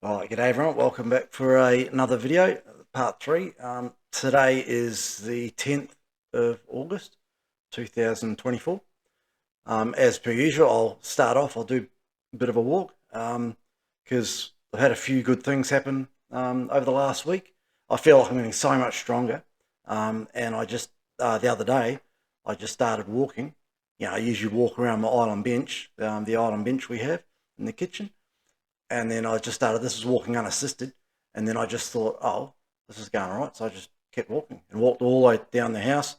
Alright, g'day everyone, welcome back for another video, part 3. Today is the 10th of August 2024. As per usual, I'll start off, I'll do a bit of a walk because I've had a few good things happen over the last week. I feel like I'm getting so much stronger, and I just, the other day, I just started walking. I usually walk around my island bench, the island bench we have in the kitchen. And then I just started, this was walking unassisted. And then I just thought, oh, this is going all right. So I just kept walking and walked all the way down the house,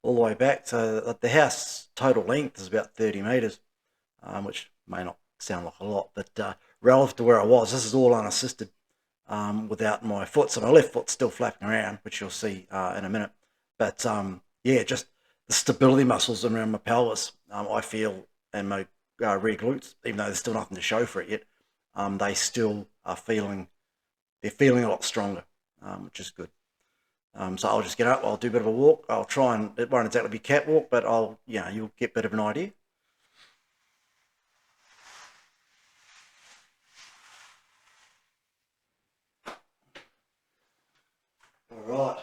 all the way back. So the house total length is about 30 metres, which may not sound like a lot, but relative to where I was, this is all unassisted without my foot. So my left foot's still flapping around, which you'll see in a minute. But yeah, just the stability muscles around my pelvis, I feel, and my rear glutes, even though there's still nothing to show for it yet, they still are feeling, they're feeling a lot stronger, which is good. So I'll just get up, I'll do a bit of a walk. I'll try and, it won't exactly be catwalk, but you'll get a bit of an idea. All right.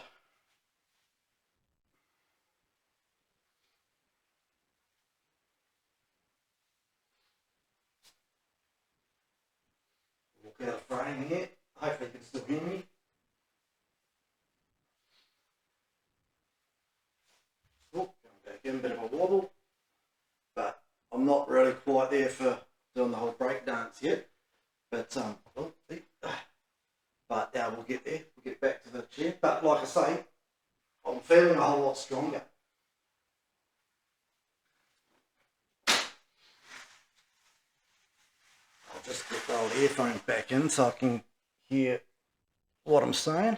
Walk out of frame here. Hopefully you can still hear me. Oh, going back in, a bit of a wobble. But I'm not really quite there for doing the whole break dance yet. But we'll get there. We'll get back to the chair. But like I say, I'm feeling a whole lot stronger. I'll just get the old earphones back in so I can hear what I'm saying.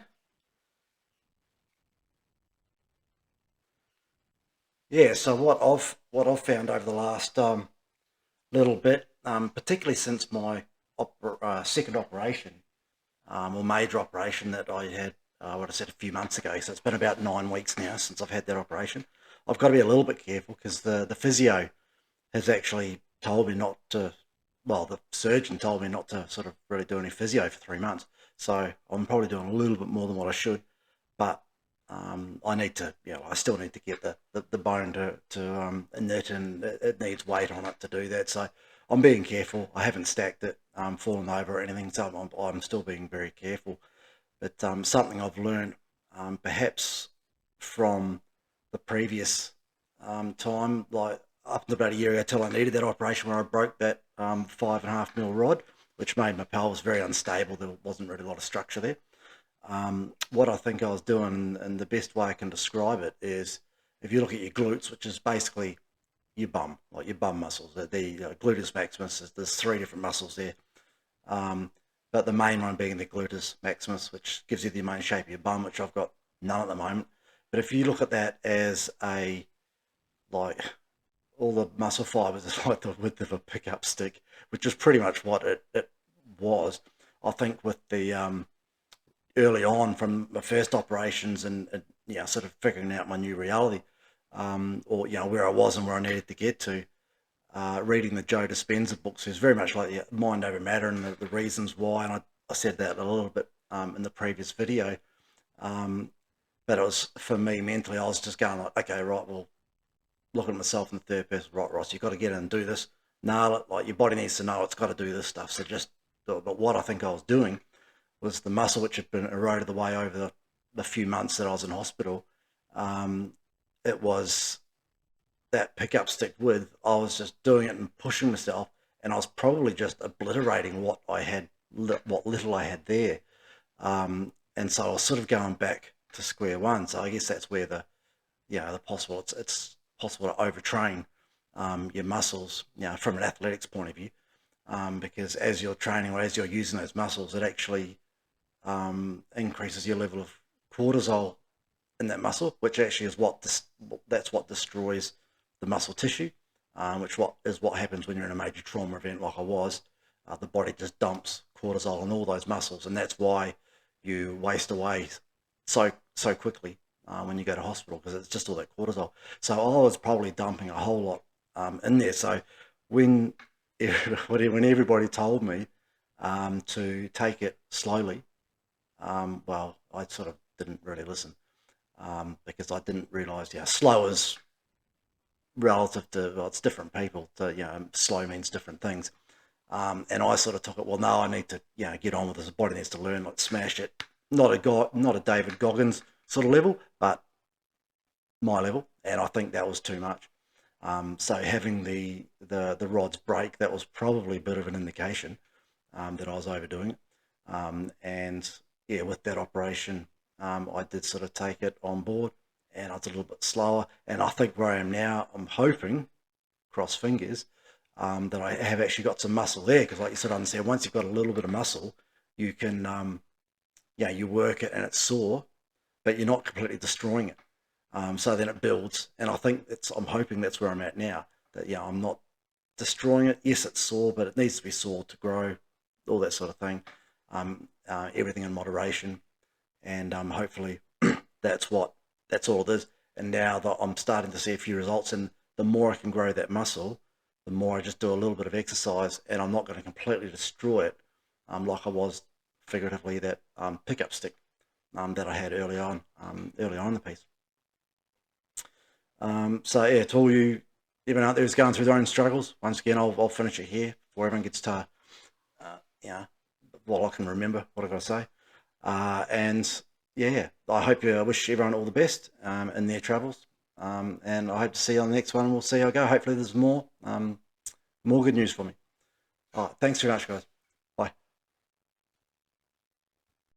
Yeah, so what I've found over the last little bit, particularly since my second operation, or major operation that I had, what I said a few months ago. So it's been about 9 weeks now since I've had that operation. I've got to be a little bit careful because the physio has actually told me not to, well, the surgeon told me not to sort of really do any physio for 3 months. So I'm probably doing a little bit more than what I should, but I need to, I still need to get the bone to knit, and it needs weight on it to do that. So I'm being careful. I haven't stacked it, fallen over or anything, so I'm still being very careful. But something I've learned, perhaps from the previous time, like up to about a year ago till I needed that operation where I broke that 5.5 mil rod, which made my pelvis very unstable. There wasn't really a lot of structure there. What I think I was doing, and the best way I can describe it, is if you look at your glutes, which is basically your bum, like your bum muscles, the gluteus maximus, there's 3 different muscles there. But the main one being the gluteus maximus, which gives you the main shape of your bum, which I've got none at the moment. But if you look at that as like all the muscle fibers is like the width of a pickup stick, which is pretty much what it was. I think with the early on from my first operations and sort of figuring out my new reality, or where I was and where I needed to get to, reading the Joe Dispenza books is very much like the Mind Over Matter and the reasons why, and I said that a little bit in the previous video. But it was, for me mentally, I was just going like, okay, right, well, looking at myself in the third person, right, Ross, you've got to get in and do this, nail it, like your body needs to know it's got to do this stuff. So just do it. But what I think I was doing was the muscle which had been eroded away over the few months that I was in hospital. It was that pickup stick width. I was just doing it and pushing myself, and I was probably just obliterating what I had, what little I had there. And so I was sort of going back to square one. So I guess that's where the possible, it's possible to overtrain your muscles, from an athletics point of view, because as you're training or as you're using those muscles, it actually increases your level of cortisol in that muscle, which actually is that's what destroys the muscle tissue, which is what happens when you're in a major trauma event like I was. The body just dumps cortisol on all those muscles, and that's why you waste away so quickly when you go to hospital, because it's just all that cortisol. So I was probably dumping a whole lot in there. So when when everybody told me to take it slowly. Well, I sort of didn't really listen because I didn't realise, slow is relative to, well, it's different people. To, slow means different things. And I sort of took it, well, no, I need to, get on with this. The body needs to learn, like smash it. Not a David Goggins sort of level, but my level. And I think that was too much. So having the rods break, that was probably a bit of an indication that I was overdoing it. And yeah, with that operation, I did sort of take it on board, and I was a little bit slower. And I think where I am now, I'm hoping, cross fingers, that I have actually got some muscle there, because like you sort of understand, once you've got a little bit of muscle, you can, you work it and it's sore, but you're not completely destroying it. So then it builds, and I think I'm hoping that's where I'm at now. That I'm not destroying it. Yes, it's sore, but it needs to be sore to grow, all that sort of thing. Everything in moderation, and hopefully that's all it is. And now that I'm starting to see a few results, and the more I can grow that muscle, the more I just do a little bit of exercise, and I'm not going to completely destroy it, like I was figuratively that pickup stick that I had early on in the piece. So yeah, to all you even out there who's going through their own struggles, once again, I'll finish it here before everyone gets to, you know, what I can remember, what I got to say. And yeah, I wish everyone all the best in their travels. And I hope to see you on the next one. We'll see how I go. Hopefully, there's more good news for me. All right, thanks very much, guys.